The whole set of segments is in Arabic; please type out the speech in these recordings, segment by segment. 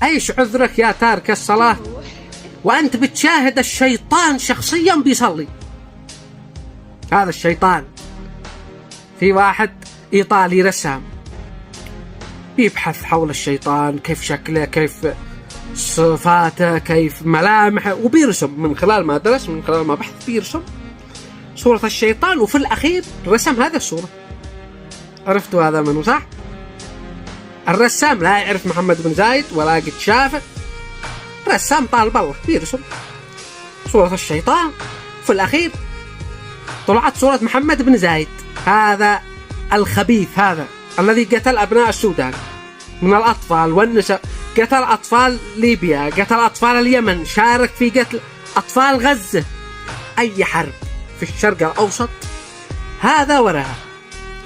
ايش عذرك يا تارك الصلاة وانت بتشاهد الشيطان شخصيا بيصلي؟ هذا الشيطان. في واحد ايطالي رسام يبحث حول الشيطان، كيف شكله، كيف صفاته، كيف ملامحه، وبيرسم من خلال ما درس، من خلال ما بحث، بيرسم صورة الشيطان، وفي الأخير رسم هذا الصورة. عرفتوا هذا منو صح؟ الرسام لا يعرف محمد بن زايد ولا قد شافه، رسام طالب الله بيرسم صورة الشيطان، في الأخير طلعت صورة محمد بن زايد، هذا الخبيث، هذا الذي قتل أبناء السودان من الأطفال والنساء، قتل أطفال ليبيا، قتل أطفال اليمن، شارك في قتل أطفال غزة. أي حرب في الشرق الأوسط هذا وراها،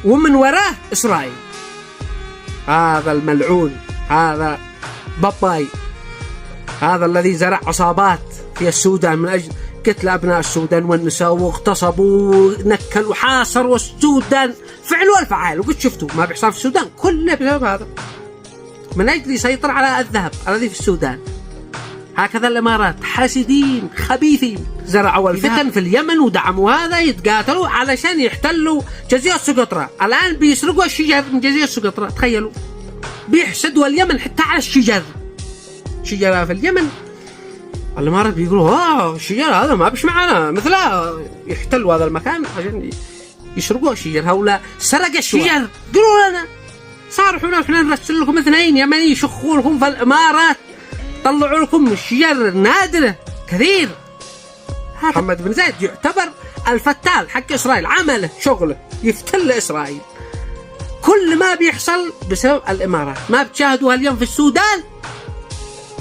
ومن وراه إسرائيل. هذا الملعون، هذا باباي، هذا الذي زرع عصابات في السودان من أجل قتل أبناء السودان والنساء، واغتصبوا، نكلوا، حاصروا السودان فعل والفعال. وقد شفتوا ما بيحصل في السودان كله بسبب هذا، من أجل يسيطر على الذهب الذي في السودان. هكذا الإمارات حاسدين خبيثين، زرعوا الفتن في اليمن ودعموا هذا، يتقاتلوا علشان يحتلوا جزيرة سقطرى. الآن بيسرقوا الشجر من جزيرة سقطرى، تخيلوا، بيحسدوا اليمن حتى على الشجر. شجرة في اليمن الإمارات بيقولوا الشجر هذا ما بيش معنا مثله، يحتلوا هذا المكان عشان يسرقوا الشجر. هؤلاء سرق الشجر، قولوا لنا صارحوا احنا نرسل لكم 2 يمني يشخوا لكم في الإمارات، طلعوا لكم الشجر نادرة كثير. محمد بن زايد يعتبر الفتال حق إسرائيل، عمله شغله يفتل إسرائيل. كل ما بيحصل بسبب الإمارات. ما بتشاهدوها اليوم في السودان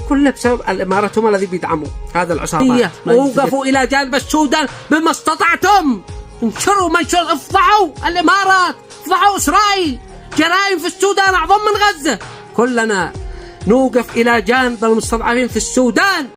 كله بسبب الإمارات، هم الذي بيدعموا هذا العصابات. ووقفوا إلى جانب السودان بما استطعتم، انشروا منشر، افضحوا الإمارات، افضحوا إسرائيل، جرائم في السودان أعظم من غزة. كلنا نوقف إلى جانب المستضعفين في السودان.